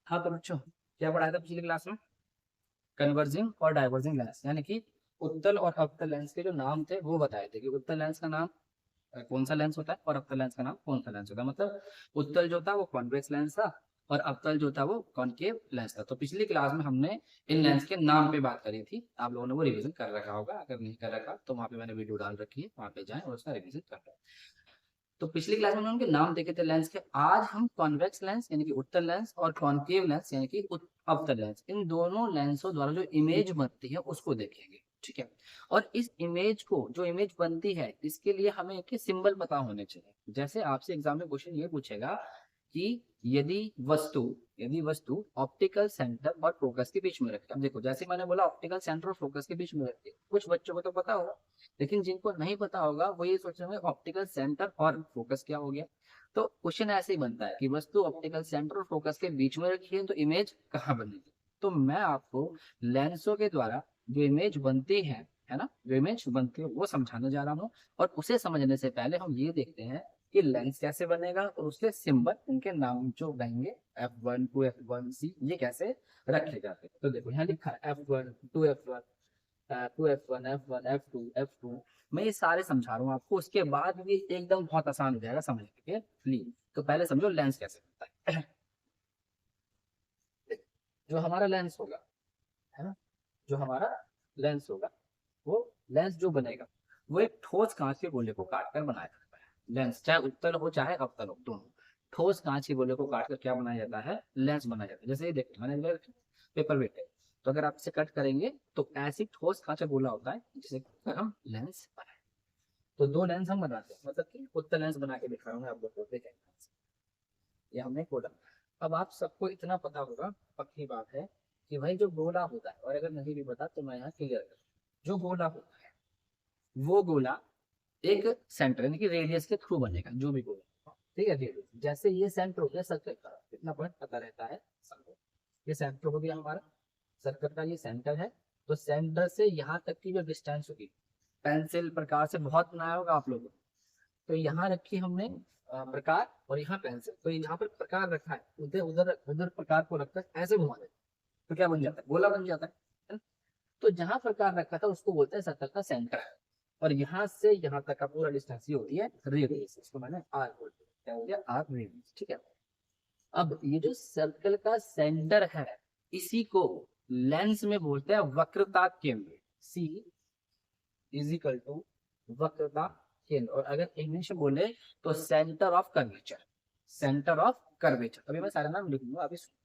हाँ तो बच्चों, क्या पढ़ाया था पिछली क्लास में? कन्वर्जिंग और डाइवर्जिंग लेंस, यानी कि उत्तल और अवतल लेंस के जो नाम थे वो बताए थे कि उत्तल लेंस का नाम कौन सा लेंस होता है और अवतल लेंस का नाम कौन सा लेंस होता है। मतलब उत्तल जो था वो कॉन्वेक्स लेंस था और अवतल जो था वो कॉनकेव लेंस था। तो पिछली क्लास में हमने इन लेंस के नाम पे बात करी थी। आप लोगों ने वो रिवीजन कर रखा होगा, अगर नहीं कर रखा तो वहाँ पे मैंने वीडियो डाल रखी है, वहाँ पे जाएं और उसका रिवीजन कर लें। तो पिछली क्लास में हमने उनके नाम देखे थे लेंस के। आज हम कॉन्वेक्स लेंस यानी कि उत्तल लेंस और कॉनकेव लेंस यानी कि अवतल लेंस, इन दोनों लेंसों द्वारा जो इमेज बनती है उसको देखेंगे। ठीक है। और इस इमेज को, जो इमेज बनती है, इसके लिए हमें एक सिंबल पता होने चाहिए। जैसे आपसे एग्जाम में क्वेश्चन ये पूछेगा कि यदि वस्तु यदि वस्तु ऑप्टिकल सेंटर और फोकस के बीच में रखे। अब देखो, जैसे मैंने बोला ऑप्टिकल सेंटर और फोकस के बीच में रखते, कुछ बच्चों को तो पता होगा, लेकिन जिनको नहीं पता होगा वो ये सोच रहे होंगे ऑप्टिकल सेंटर और फोकस क्या हो गया। तो क्वेश्चन ऐसे ही बनता है कि वस्तु ऑप्टिकल सेंटर और फोकस के बीच में रखी है तो इमेज कहाँ बनेगी। तो मैं आपको लेंसों के द्वारा जो इमेज बनती है ना, जो इमेज बनती है वो समझाने जा रहा हूँ। और उसे समझने से पहले हम ये देखते हैं कि लेंस कैसे बनेगा और उसके सिंबल, उनके नाम जो रहेंगे F1 2F1C, ये कैसे रखे जाते हैं। तो देखो यहाँ लिखा है F1 2F1 2F1 F1 F2 मैं ये सारे समझा रहा हूँ आपको, उसके बाद भी एकदम बहुत आसान हो जाएगा समझने के लिए। तो पहले समझो लेंस कैसे बनता है। जो हमारा लेंस होगा, है ना, जो हमारा लेंस होगा, वो लेंस जो बनेगा वो एक ठोस कांच के गोले को काट कर बनाया जाता है। लेंस चाहे उत्तल हो चाहे अवतल हो, दोनों ठोस कांच के गोले को काट कर क्या बनाया जाता है, लेंस बनाया जाता है। जैसे ये देखो मैंने पेपर वेट है, तो अगर आप इसे कट करेंगे तो ऐसी ठोस कांच का गोला होता है जिसे हम लेंस बनाए। तो दो लेंस हम बनाते हैं, मतलब कि उत्तल लेंस बना के दिखा रहा हूँ आपको, देखें ये हमने खोला। अब आप सबको इतना पता होगा, पक्की बात है, कि भाई जो गोला होता है, और अगर नहीं भी पता तो मैं यहाँ क्लियर कर, जो गोला होता है वो गोला एक सेंटर यानी कि रेडियस के थ्रू बनेगा, जो भी गोला, ठीक है। रेडियस जैसे ये सेंटर हो गया सर्कल का, कितना पॉइंट पता रहता है सबको, ये सेंटर हो गया हमारा, सर्कल का ये सेंटर है। तो सेंटर से यहाँ तक की जो डिस्टेंस होगी, पेंसिल प्रकार से बहुत बनाया होगा आप लोगों ने। तो यहाँ रखी हमने प्रकार और यहाँ पेंसिल, तो यहाँ पर प्रकार रखा है, उधर उधर उधर प्रकार को रखकर ऐसे घुमा दे तो क्या बन जाता है, गोला बन जाता है। तो जहां प्रकार रखा था उसको बोलते हैं सर्कल का सेंटर। और यहाँ से यहाँ तक का पूरा डिस्टेंस ये होती है रेडियस, इसको मैंने आर बोल दिया, क्या हो गया, आर रेडियस। ठीक है। अब ये जो सर्कल का सेंटर है, इसी को लेंस में बोलते हैं वक्रता केंद्र। सी इज इक्वल टू वक्रता केंद्र, और अगर इंग्लिश में बोले तो centre of curvature. Centre of curvature, अभी मैं सारा नाम लिख दूंगा अभी सुनो।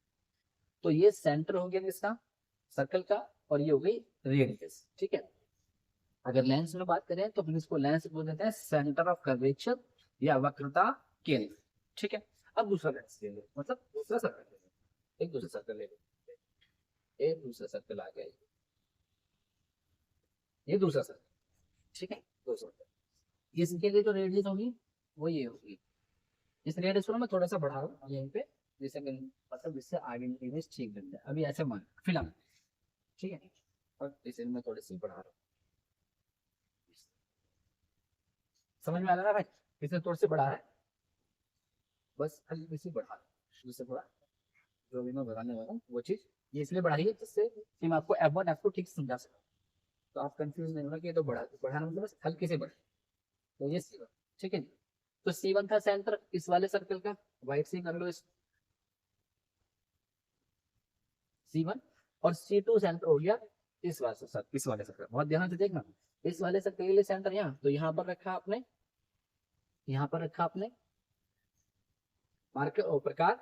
तो ये सेंटर हो गया इसका, सर्कल का, और ये हो गई रेडियस। ठीक है। अगर लेंस में बात करें तो हम इसको लेंस बोल देते हैं सेंटर ऑफ कर्वेचर या वक्रता केंद्र। ठीक है। अब दूसरा लेंस ले लो, मतलब दूसरा सर्कल ले लो, एक दूसरा सर्कल ले लो, एक दूसरा सर्कल आ गया, ये दूसरा सर्कल। ठीक है, दूसरा सर्कल, इसके लिए जो रेडियस होगी वो ये होगी। इस रेडियस को मैं थोड़ा सा बढ़ा रहा हूँ यहीं पे, जिससे मतलब इससे आगे की इमेज ठीक बनता है। अभी ऐसे मान फिलहाल, ठीक है, और इसे मैं थोड़ी सी बढ़ा रहा हूँ, समझ में आ रहा है भाई, इसे थोड़ी सी बढ़ा है, बस हल्की सी बढ़ा रहा हूँ, जिससे थोड़ा जो भी मैं बताने वाला हूँ वो चीज ये इसलिए बढ़ाई है जिससे कि मैं आपको F1 F2 ठीक से समझा सकूँ, तो आप कंफ्यूज नहीं होना कि ये तो बढ़ाना मतलब बस हल्के से बढ़े। तो ये C1, ठीक है। तो C1 था सेंटर इस वाले सर्कल का, वाइट से कर लो इस C1, और C2 सेंटर हो गया इस वाले सर्कल, बहुत ध्यान से देखना। इस वाले सर्कल के लिए सेंटर यहाँ, तो यहाँ पर रखा आपने, यहाँ पर रखा आपने मार्कर और प्रकार,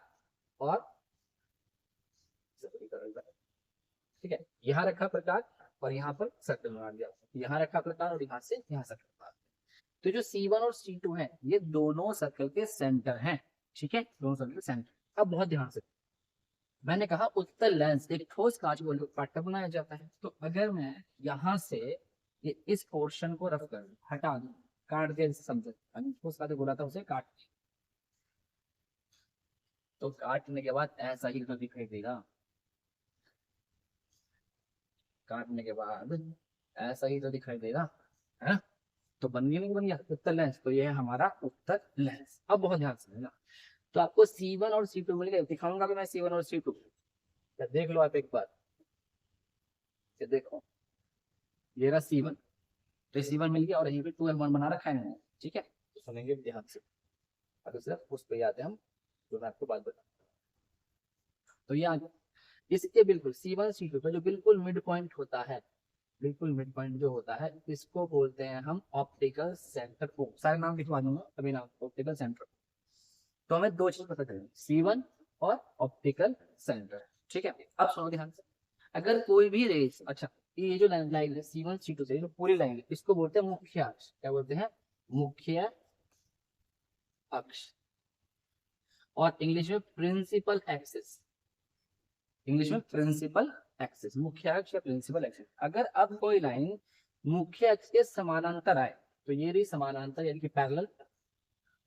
और ठीक है, यहाँ रखा प्रकार और यहाँ पर सर्कल बना दिया, यहाँ रखा प्रकार और यहाँ से यहाँ सर्कल बना दिया। तो जो C1 और C2 है ये दोनों सर्कल के सेंटर हैं। ठीक है, दोनों सर्कल के सेंटर। अब बहुत ध्यान से, मैंने कहा उत्तल लेंस एक ठोस कांच गोले काट कर बनाया जाता है। तो अगर मैं यहाँ से ये इस पोर्शन को रफ कर हटा दूं, काट दिया, जैसे समझे ठोस कांच गोला था उसे काट दिया, तो काटने के बाद ऐसा ही तो दिखाई देगा, काटने के बाद ऐसा ही तो दिखाई देगा, है ना। तो बन गया नहीं बन गया उत्तर लेंस, तो ये है हमारा उत्तर लेंस। अब बहुत ध्यान से समझना, तो आपको C1 और C2 मिल गए। दिखाऊंगा मैं C1 और C2, देख लो आप एक बार, ये देखो, ये रहा C1, तो C1 मिल गया और यहीं पे 2F1 बना रखा है मैंने, ठीक है। तो सुनेंगे ध्यान से, अगर सिर्फ उस पे याद है हम, जो मैं आपको बात बता, तो ये आ गया। इसके बिल्कुल C1 C2 का जो बिल्कुल मिड पॉइंट होता है, बिल्कुल मिड पॉइंट जो होता है, इसको बोलते हैं हम ऑप्टिकल सेंटर को। सारे नाम लिखवा दूंगा अभी, नाम ऑप्टिकल सेंटर। तो हमें दो चीज पता चलेगी, C1 और ऑप्टिकल सेंटर, ठीक है। अब सुनो ध्यान से, अगर कोई भी रेस, अच्छा ये जो लाइन है C1 C2 से जो पूरी लाइन है, इसको बोलते हैं मुख्य अक्ष। क्या बोलते हैं? मुख्य अक्ष, और इंग्लिश में प्रिंसिपल एक्सिस। इंग्लिश में प्रिंसिपल एक्सिस, मुख्य अक्ष या प्रिंसिपल एक्सिस। अगर अब कोई लाइन मुख्य अक्ष के समानांतर आए, तो ये रही समानांतर यानी कि पैरेलल,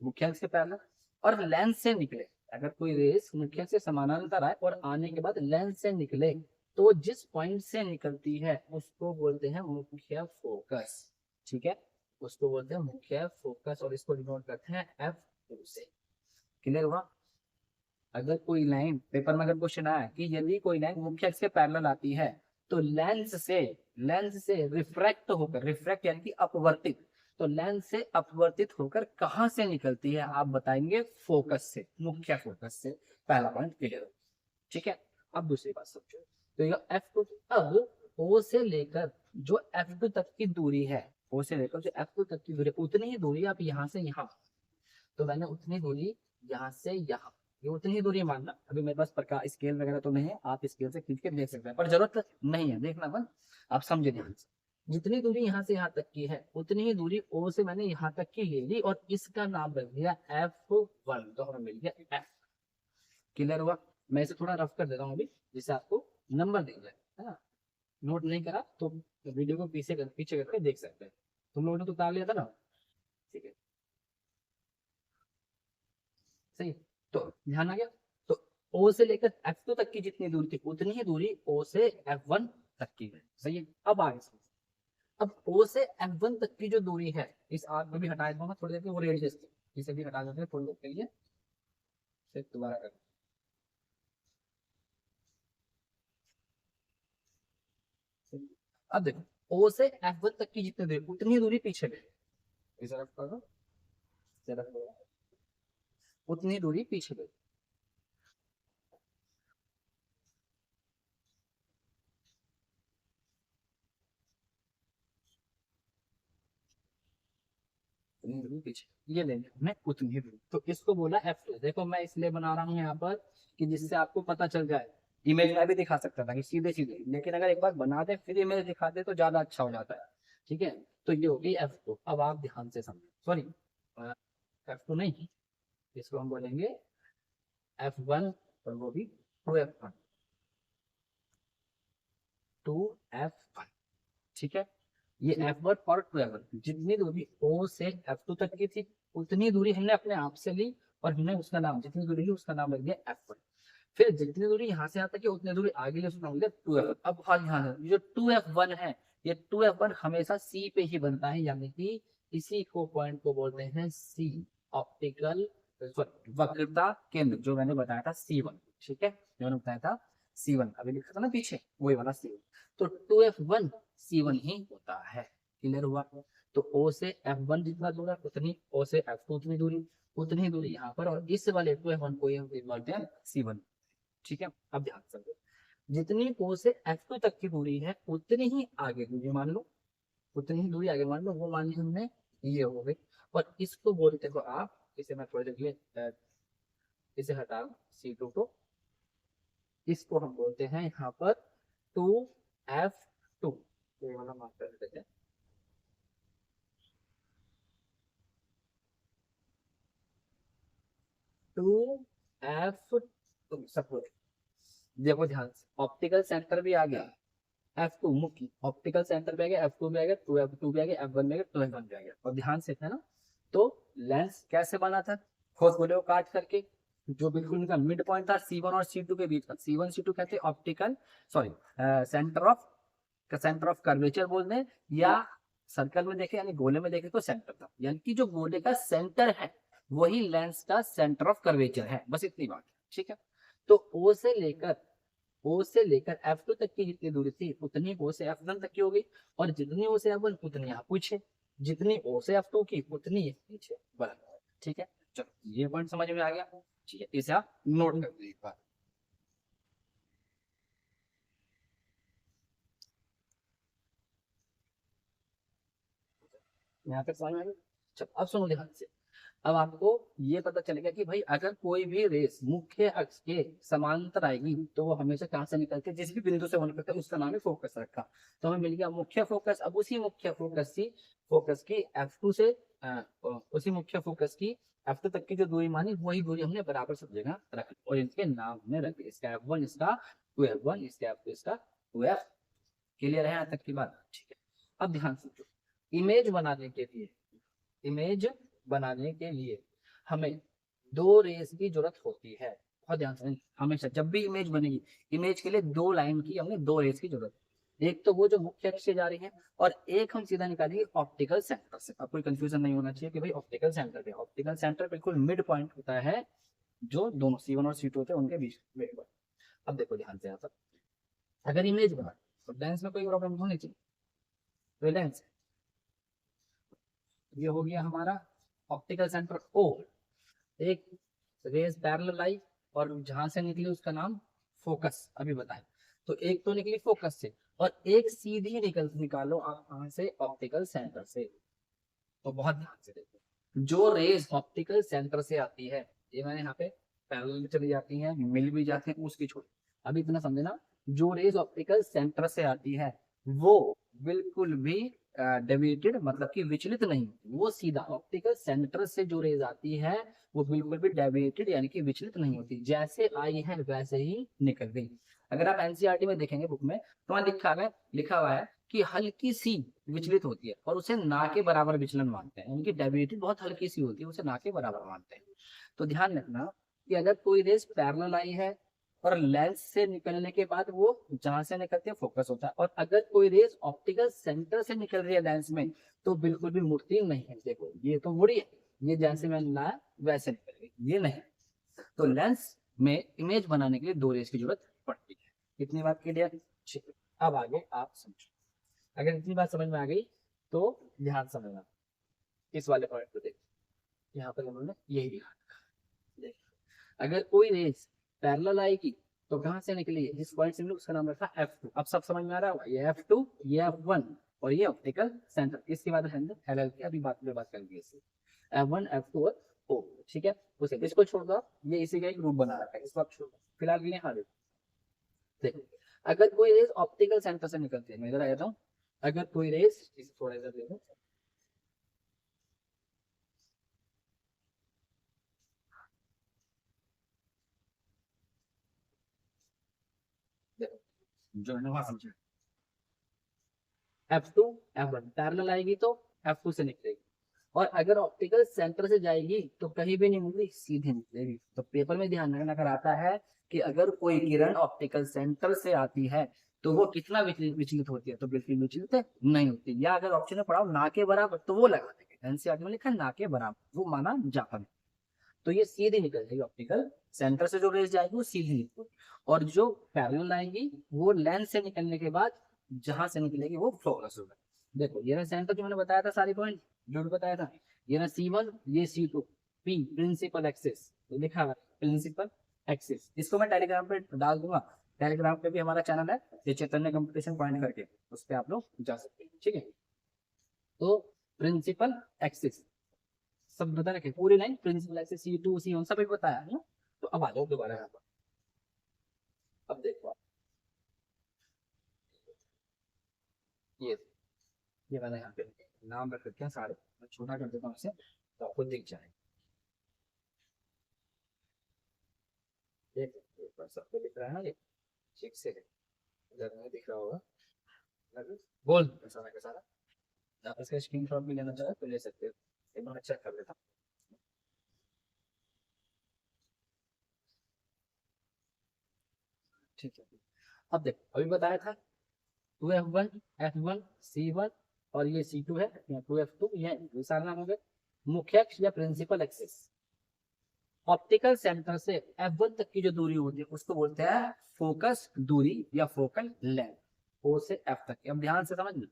मुख्य अक्ष के पैरेलल, और लेंस से निकले। अगर कोई रेस मुख्य अक्ष से समानांतर आए और आने के बाद लेंस से निकले, तो जिस पॉइंट से निकलती है उसको बोलते हैं मुख्य फोकस, ठीक है। उसको बोलते हैं मुख्य फोकस, और इसको डिनोट करते हैं F2 से। क्लियर हुआ? अगर कोई लाइन, पेपर में अगर क्वेश्चन आया कि यदि कोई लाइन मुख्य अक्ष के पैरेलल आती है, तो लेंस से रिफ्रैक्ट होकर, रिफ्रैक्ट यानी कि अपवर्तित, तो लेंस से अपवर्तित होकर कहां से निकलती है? आप बताएंगे फोकस से, मुख्य फोकस से। पहला पॉइंट क्लियर, ठीक है। अब दूसरी बात समझो, तो ये F2, अब O से लेकर जो F2 तक की दूरी है, O से लेकर जो F2 तक की दूरी, उतनी ही दूरी आप यहाँ से यहाँ, तो मैंने उतनी दूरी यहाँ से यहाँ, ये उतनी ही दूरी मानना। अभी मेरे पास प्रकार स्केल वगैरह तो नहीं है, आप स्केल से खींच के देख सकते हैं, पर जरूरत नहीं है देखना बस, आप समझे ध्यान से। जितनी दूरी यहाँ से यहाँ तक की है, उतनी ही दूरी O से मैंने यहाँ तक की ले ली, और इसका नाम रख दिया F1, तो हमें मिल गया F। क्लियर हुआ? मैं इसे थोड़ा रफ कर देता हूँ अभी, जिससे आपको नंबर दिख जाए, है ना। नोट नहीं करा तो वीडियो को पीछे करके देख सकते हैं। तुम लोगों ने तो उतार लिया था ना, ठीक है, सही। तो ध्यान आ गया। तो O से लेकर F2 तक की जितनी दूरी थी, उतनी ही दूरी O से F1 तक की है, सही है। अब आगे समझो, अब O से F1 तक की जो दूरी है, इस आग में भी हटा दूंगा थोड़ी देर के, वो रेडियस थी, इसे भी हटा देते हैं थोड़ी देर के लिए, फिर दोबारा कर। अब देखो, O से F1 तक की जितनी दूरी, उतनी दूरी पीछे गई, इसे रफ करो, इसे रफ करो, उतनी दूरी पीछे गई। उतनी दूरी पीछे, ये लेंगे हमने उतनी दूरी, तो इसको बोला F2। देखो मैं इसलिए बना रहा हूँ यहाँ पर कि जिससे आपको पता चल जाए। इमेज में भी दिखा सकता था कि सीधे सीधे, लेकिन अगर एक बार बना दे फिर इमेज दिखा दे तो ज्यादा अच्छा हो जाता है, ठीक है। तो ये होगी F2। अब आप ध्यान से समझो, सॉरी F2 नहीं, इसको हम बोलेंगे F1, और वो भी 2F1, 2F1, ठीक है। ये F1 और 2F1, जितनी दूरी O से F2 तक की थी, उतनी दूरी हमने अपने आप से ली, और हमने उसका नाम, जितनी दूरी ली उसका नाम रख दिया F1। फिर जितनी दूरी यहाँ से यहाँ तक है, उतनी दूरी आगे ली, उसका नाम लिया 2F1। अब हाँ यहाँ है, ये जो 2F1 है, ये 2F1 हमेशा C पे ही बनता है, यानी कि इसी को पॉइंट को बोलते हैं C, ऑप्टिकल वक्रता केंद्र, जो मैंने बताया था C1, ठीक है, जो मैंने बताया था C1, अभी लिखा था ना पीछे, वही वाला C1। तो 2F1 C1 ही होता है। क्लियर हुआ? तो O से F1 जितना दूर है, उतनी O से F2 उतनी दूरी, उतनी दूरी यहाँ पर, और इस वाले 2F1 को हम बोलते हैं C1, ठीक है। अब ध्यान से, जितनी O से F2 तक की दूरी है, उतनी ही आगे दूरी मान लो, उतनी ही दूरी आगे मान लो, वो मान ली हमने, ये हो गई। और इसको बोलते हो आप, इसे मैं थोड़ी देर, इसे हटा C2 को, इसको हम बोलते हैं यहाँ पर 2F2, ये वाला मार्क कर देते हैं, 2F2 सपोज। देखो ध्यान से, ऑप्टिकल सेंटर भी आ गया, F2 मुख्य ऑप्टिकल सेंटर पे आ गया, F2 में आ गया, 2F2 भी आ गया, F1 में आ गया, 2F1 भी आ गया। और ध्यान से, है ना, तो लेंस कैसे बना था? ठोस गोले को काट करके, जो बिल्कुल इनका मिड पॉइंट था C1 और C2 के बीच का, C1 C2 कहते हैं optical, sorry centre of curvature बोल दें, या सर्कल में देखे यानी गोले में देखे तो सेंटर था, यानी कि जो गोले का सेंटर है वही लेंस का सेंटर ऑफ कर्वेचर है, बस इतनी बात है, ठीक है। तो ओ से लेकर F2 तक की जितनी दूरी थी उतनी O से F1 तक की हो गई, और जितनी O से F1 उतनी यहाँ पीछे, जितनी O से F2 की उतनी पीछे बराबर, ठीक है। चलो ये पॉइंट समझ में आ गया, ठीक है, इसे आप नोट कर दीजिए एक बार। यहाँ तक समझ में आ गया। चलो अब सुनो ध्यान से। अब आपको ये पता चलेगा कि भाई अगर कोई भी रेस मुख्य अक्ष के समांतर आएगी तो वो हमेशा कहाँ से निकलती है, जिस भी बिंदु से होने करता है उसका नाम है फोकस रखा। तो हमें मिल गया मुख्य फोकस। अब उसी मुख्य फोकस की F2 से उसी मुख्य फोकस की F2 तक की जो दूरी मानी वही दूरी हमने बराबर सब जगह रखी और इनके नाम हमने रखे, इसका F1 इसका 2F1 इसका F2 इसका 2F। क्लियर है यहाँ तक की बात, ठीक है। अब ध्यान से इमेज बनाने के लिए हमें दो रेस की जरूरत होती है। बहुत ध्यान से, हमेशा जब भी इमेज बनेगी, इमेज के लिए दो लाइन की हमें दो रेस की जरूरत है। एक तो वो जो मुख्य अक्ष से जा रही है और एक हम सीधा निकालेंगे ऑप्टिकल सेंटर से। अब कोई कंफ्यूजन नहीं होना चाहिए कि भाई ऑप्टिकल सेंटर बिल्कुल मिड पॉइंट होता है जो दोनों C1 और C2 होते हैं उनके बीच में। अब देखो ध्यान से, यहाँ पर अगर इमेज बना तो लेंस में कोई प्रॉब्लम होनी चाहिए। तो लेंस ये हो गया हमारा ऑप्टिकल सेंटर O, एक रेज पैरेलल आई और जहां से निकली उसका नाम फोकस, अभी बताएं। तो एक तो निकली फोकस से और एक सीधी निकालो आप कहां से, ऑप्टिकल सेंटर से। तो बहुत ध्यान से देखो, जो रेज ऑप्टिकल सेंटर से आती है ये मैंने यहाँ पे पैरेलल में चली जाती है, मिल भी जाते हैं, उसकी छोड़। अभी इतना समझना, जो रेज ऑप्टिकल सेंटर से आती है वो बिल्कुल भी डेविएटेड मतलब कि विचलित नहीं, वो सीधा ऑप्टिकल सेंटर से जो रेज आती है वो बिल्कुल भी डेविएटेड यानी कि विचलित नहीं होती, जैसे आई है वैसे ही निकल गई। अगर आप एनसीईआरटी में देखेंगे बुक में तो वहां लिखा हुआ है कि हल्की सी विचलित होती है और उसे ना के बराबर विचलन मानते हैं, उनकी डेविएटेड बहुत हल्की सी होती है, उसे ना के बराबर मानते हैं। तो ध्यान रखना कि अगर कोई रेस पैरेलल आई है और लेंस से निकलने के बाद वो जहां से निकलते हैं फोकस होता है, और अगर कोई रेस ऑप्टिकल सेंटर से निकल रही है लेंस में तो बिल्कुल भी मुड़ती नहीं है। देखो ये तो मुड़ी है, ये जैसे मैंने लाया वैसे निकल गई, ये नहीं। तो लेंस में इमेज बनाने के लिए दो रेस की जरूरत पड़ती है। इतनी बात क्लियर, ठीक है। अब आगे आप समझो, अगर इतनी बात समझ में आ गई तो ध्यान समझना इस वाले पॉइंट को। देख यहाँ पर उन्होंने यही लिखा, देख अगर कोई रेस पैरेलल आएगी तो कहां से निकली है, जिस पॉइंट से मिली उसका नाम रखा F2। अब सब समझ में आ रहा होगा, ये F2 ये F1 और ये ऑप्टिकल सेंटर। इसके बाद LL की अभी बात करेंगे इससे, F1 F2 और O, ठीक है। उसे इसको छोड़ दो, ये इसी का एक ग्रुप बना रखा है, इसको आप छोड़ दो फिलहाल के लिए। हाँ देखो, अगर कोई रेस ऑप्टिकल सेंटर से निकलती है, मैं इधर आ जाता हूँ, अगर कोई रेस इसे थोड़ा इधर देखो, जो है वहां समझे, F2 F1 पैरेलल आएगी तो F2 से निकलेगी, और अगर ऑप्टिकल सेंटर से जाएगी तो कहीं भी नहीं निकलेगी, सीधे निकलेगी। तो पेपर में ध्यान रखना, अगर आता है कि अगर कोई किरण ऑप्टिकल सेंटर से आती है तो वो कितना विचलित होती है, तो बिल्कुल विचलित नहीं होती। या अगर ऑप्शन में पढ़ाओ ना के बराबर तो वो लगा देंगे, एनसीईआरटी में लिखा ना के बराबर, वो माना जाता है। तो ये सीधे निकल जाएगी, ऑप्टिकल सेंटर से जो रेस जाएगी वो सीधी निकलेगी, और जो पैरेलल आएगी वो लेंस से निकलने के बाद जहां से निकलेगी वो फोकस होगा। देखो ये ना सेंटर जो मैंने बताया था, सारी पॉइंट जो भी बताया था, ये ना C1 ये C2, P प्रिंसिपल एक्सिस, तो लिखा है प्रिंसिपल एक्सिस। इसको मैं टेलीग्राम पे डाल दूंगा, टेलीग्राम पे भी हमारा चैनल है ये चैतन्य कंपटीशन पॉइंट करके, उस पर आप लोग जा सकते हैं, ठीक है। तो प्रिंसिपल एक्सिस सब बता रखे, पूरी line principal axis C2 C1 सब एक बताया है ना। तो अब आ जाओ दोबारा यहाँ पर, अब देखो आप, ये ये मैंने यहाँ पे नाम रख रखे हैं सारे, मैं छोटा कर देता हूँ इसे तो आपको दिख जाए। देख एक बार सबको दिख रहा है ना, ये ठीक से है, इधर नहीं दिख रहा होगा, बोल सारा का सारा। आप इसका स्क्रीनशॉट भी लेना चाहे तो ले सकते हो, एक बार चेक कर लेता हूँ। ठीक है, अब देखो अभी बताया था 2F1 F1 C1 और ये C2 है, 2F2, ये सारा नाम हो गया मुख्य अक्ष या प्रिंसिपल एक्सिस। ऑप्टिकल सेंटर से F1 तक की जो दूरी होती है उसको बोलते हैं फोकस दूरी या फोकल लेंथ, O से F तक की। अब ध्यान से समझना,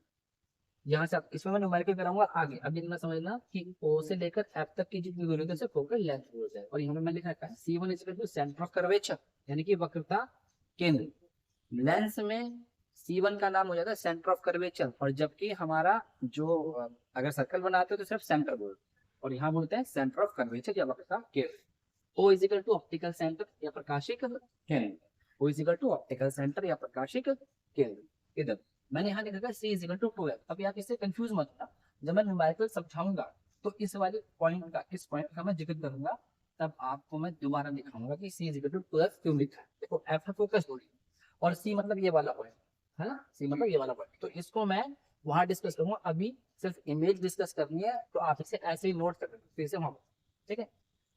यहाँ से इसमें मैं न्यूमेरिकल कराऊंगा आगे, अब इतना समझना कि O से लेकर F तक की जितनी दूरी होती है उसे फोकल लेंथ बोलते हैं। और यहाँ पे मैं लिख रखा है C1 is equal to centre of curvature, यानी कि वक्रता केंद्र। लेंस में C1 का नाम हो जाता है सेंटर ऑफ कर्वेचर, और जबकि हमारा जो अगर सर्कल बनाते हो तो सिर्फ सेंटर बोलते हैं, और यहाँ बोलते हैं सेंटर ऑफ कर्वेचर या वक्रता केंद्र। O is equal to optical centre या प्रकाशिक केंद्र, O is equal to optical centre या प्रकाशिक केंद्र। इधर मैंने यहाँ लिखा है C is equal to 2F। अब आप इससे कंफ्यूज मत होना, जब मैं न्यूमेरिकल समझाऊंगा तो इस वाले पॉइंट का मैं जिक्र करूंगा, तब आपको मैं दोबारा दिखाऊंगा कि C is equal to 2F क्यों लिखा है। देखो F है फोकस दूरी, और C मतलब ये वाला पॉइंट है ना, C मतलब ये वाला पॉइंट, तो इसको मैं वहां डिस्कस करूंगा। अभी सिर्फ इमेज डिस्कस करनी है, तो आप इसे ऐसे ही नोट कर लेंगे फिर से वहां, ठीक है।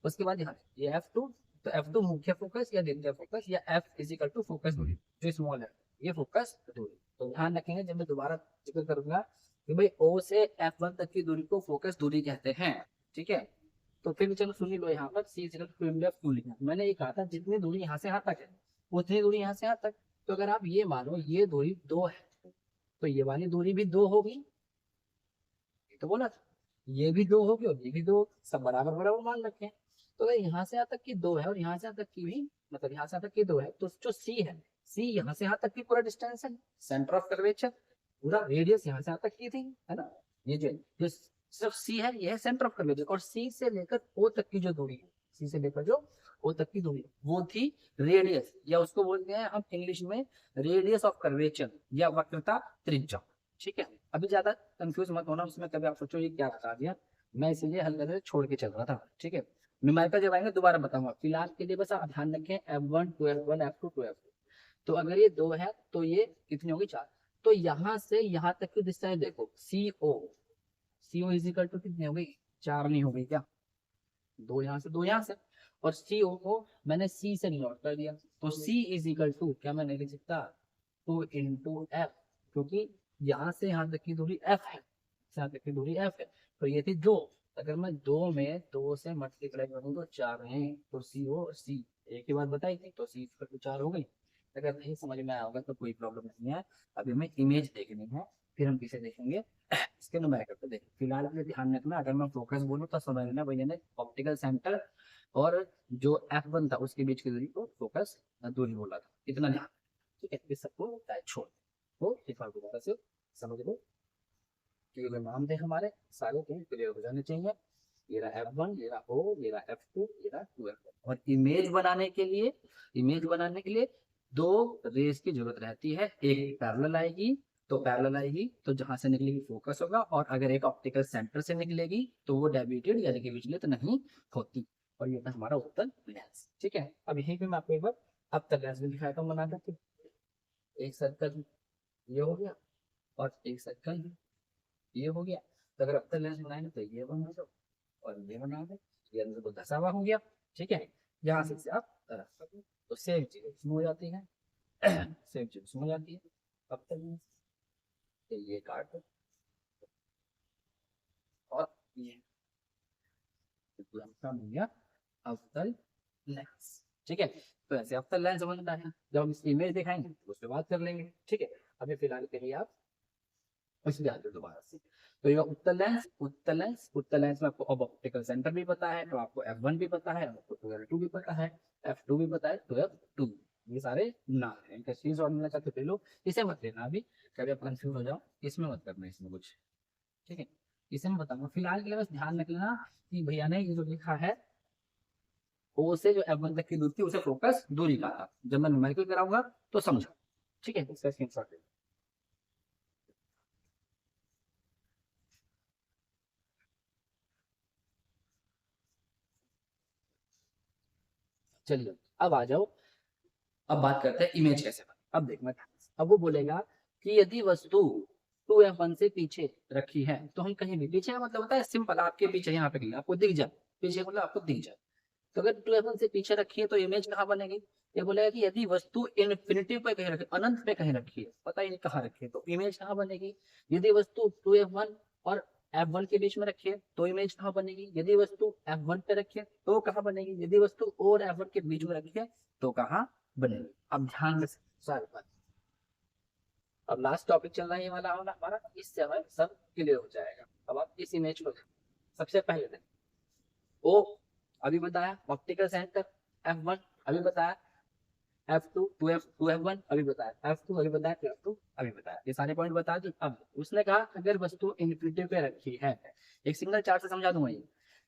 उसके बाद यहाँ ये F2, तो F2 मुख्य फोकस या द्वितीय फोकस, या F is equal to focus दूरी जो स्मॉल है, ये फोकस दूरी। तो ध्यान रखेंगे जब मैं दोबारा जिक्र करूंगा कि भाई O से F1 तक की दूरी को फोकस दूरी कहते हैं, ठीक है। तो फिर चलो सुनी लो, यहाँ पर C is equal to 2F क्यों लिखा, मैंने ये कहा था जितनी दूरी यहाँ से यहाँ तक है उतनी दूरी यहाँ से यहाँ तक। तो अगर आप ये मानो ये दूरी 2 है, तो ये वाली दूरी भी 2 होगी, तो बोला था ये भी 2 होगी और ये भी 2, सब बराबर बराबर मान रखे हैं। तो अगर यहाँ से यहाँ तक की 2 है और यहाँ से यहाँ तक की भी, मतलब यहाँ से यहाँ तक की 2 है, तो जो C है, C यहाँ से यहाँ तक की पूरा डिस्टेंस है, सेंटर ऑफ कर्वेचर, पूरा रेडियस यहाँ से यहाँ तक की थी, है ना। ये जो सिर्फ C है ये है सेंटर ऑफ कर्वेचर, और C से लेकर O तक की जो दूरी है, C से लेकर जो O तक की दूरी वो थी रेडियस, या उसको बोलते हैं हम इंग्लिश में रेडियस ऑफ कर्वेचर या वक्रता त्रिज्या, ठीक है। अभी ज्यादा कंफ्यूज मत होना उसमें, कभी आप सोचो ये क्या बता दिया, मैं इसीलिए हल करके छोड़ के चल रहा था, ठीक है। न्यूमेरिकल जब आएंगे दोबारा बताऊंगा, फिलहाल के लिए बस आप ध्यान रखें F1 to F1 F2 to F2। तो अगर ये 2 है तो ये कितनी होगी 4, तो यहाँ से यहाँ तक की दिशाएं देखो, CO इज इक्वल टू कितनी होगी 4, नहीं होगी क्या, 2 यहाँ से 2 यहाँ से, और CO को मैंने C से नोट कर दिया, तो C इज इक्वल टू क्या मैं नहीं लिख सकता 2 इंटू F, क्योंकि यहाँ से यहाँ तक की दूरी F है, यहाँ तक की दूरी F है, तो ये थी 2। अगर मैं 2 में 2 से मल्टीप्लाई करूँ तो 4 है, तो CO और C एक ही बात बताई थी, तो C इक्वल टू 4 हो गई। अगर नहीं समझ में आया होगा तो कोई प्रॉब्लम नहीं है, अभी हमें इमेज देखनी है, फिर हम किसे देखेंगे इसके न्यूमेरिकल को देखें। फिलहाल के लिए ध्यान रखना, अगर मैं फोकस बोलूँ तो समझना भैया ने ऑप्टिकल सेंटर और जो F1 था उसके बीच की दूरी को फोकस दूरी बोला था, इतना ध्यान, ठीक है। इस सबको छोड़ तो एक बार दोबारा से समझ लो कि जो नाम थे हमारे सारे क्लियर हो जाने चाहिए। ये रहा F1, ये रहा O, ये रहा F2, ये रहा 2F1। और इमेज बनाने के लिए 2 रेस की जरूरत रहती है, एक पैरेलल आएगी, तो पैरेलल आएगी तो जहां से निकलेगी फोकस होगा, और अगर एक ऑप्टिकल सेंटर से निकलेगी तो वो डेविएटेड यानी कि विचलित नहीं होती। और ये था हमारा उत्तल लेंस, ठीक है। अब यहीं पे मैं आपको एक बार अवतल लेंस भी दिखाता हूँ बना करके। एक सर्कल ये हो गया और एक सर्कल ये हो गया, तो अगर अवतल लेंस बनाएंगे तो ये बना दो और ये बना दो, ये अंदर को धसा हुआ हो गया, ठीक है। यहाँ से आप रख सकते, तो सेम चीज इसमें हो जाती है सेम चीज इसमें हो जाती है। अवतल लेंस ये काट दो और ये हो गया अवतल लेंस, ठीक है। तो ऐसे अवतल लेंस बनता है, जब हम इसकी इमेज दिखाएंगे तो उस पर बात कर लेंगे, ठीक है। अभी फिलहाल के लिए आप इसलिए आते दोबारा से, तो ये उत्तल लेंस में आपको अब ऑप्टिकल सेंटर भी पता है, तो आपको F1 भी पता है, आपको 2L2 भी पता है, F2 भी पता है, 2F2, ये सारे नाम है। इनका चीज और मिलना चाहते ले लो, इसे मत लेना अभी, कभी आप कंफ्यूज हो जाओ, इसमें मत करना इसमें कुछ, ठीक है। इसे मैं बताऊंगा, फिलहाल के लिए बस ध्यान रख लेना कि भैया ने ये जो लिखा है O से जो F1 तक की दूरी थी उसे फोकस दूरी कहा था। जब मैं न्यूमेरिकल कराऊंगा तो समझो, ठीक है। इसका स्क्रीनशॉट ले, चलिए अब आ जाओ, अब बात करते हैं इमेज कैसे बने। अब देखना, अब वो बोलेगा कि यदि वस्तु 2F1 से पीछे रखी है, तो हम कहीं भी पीछे मतलब होता है सिंपल, आपके पीछे यहाँ पे आपको दिख जाए, पीछे मतलब आपको दिख जाए, तो अगर 2F1 से पीछे रखी है तो इमेज कहाँ बनेगी। ये बोलेगा कि यदि वस्तु इन्फिनिटी पे कहीं रखी, अनंत पे कहीं रखी है, पता ही नहीं कहाँ रखी है, तो इमेज कहाँ बनेगी। यदि वस्तु 2F1 और F1 के बीच में रखी है तो इमेज कहाँ बनेगी, यदि वस्तु F1 पे रखी है तो कहाँ बनेगी, यदि वस्तु O और F1 के बीच में रखी है तो कहाँ बनेगी। अब ध्यान से सारी बात, अब लास्ट टॉपिक चल रहा है ये वाला हमारा, इससे हमें सब क्लियर हो जाएगा। अब आप इस इमेज को सबसे पहले देखें, O अभी बताया ऑप्टिकल सेंटर, F1 अभी बताया, F2 2F1 अभी बताया, F2 अभी बताया, F2 अभी बताया, ये सारे पॉइंट बता दी। अब उसने कहा अगर वस्तु इन्फिनिटी पे रखी है, एक सिंगल चार्ट से समझा दूंगा ये,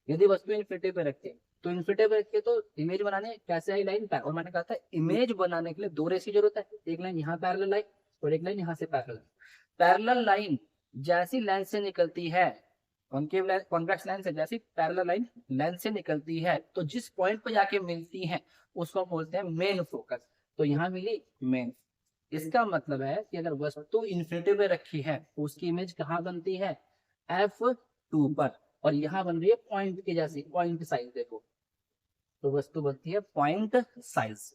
यदि वस्तु इन्फिनिटी पे रखी है तो इन्फिनिटी पे रखी है तो इमेज बनाने कैसे आई लाइन पैर, और मैंने कहा था इमेज बनाने के लिए दो रेस की जरूरत है, एक लाइन यहाँ पैरेलल लाइन और एक लाइन यहाँ से पैरेलल। पैरेलल लाइन जैसी लेंस से निकलती है, कॉन्केव लेंस कॉन्वेक्स लेंस से जैसी पैरेलल लाइन लेंस से निकलती है तो जिस पॉइंट पर जाके मिलती है उसको हम बोलते हैं मेन फोकस। तो यहाँ मिली मेन, इसका मतलब है कि अगर वस्तु इन्फिनिटी पे रखी है तो उसकी इमेज कहाँ बनती है, F2 पर, और यहाँ बन रही है पॉइंट की जैसी, पॉइंट साइज देखो, तो वस्तु बनती है पॉइंट साइज।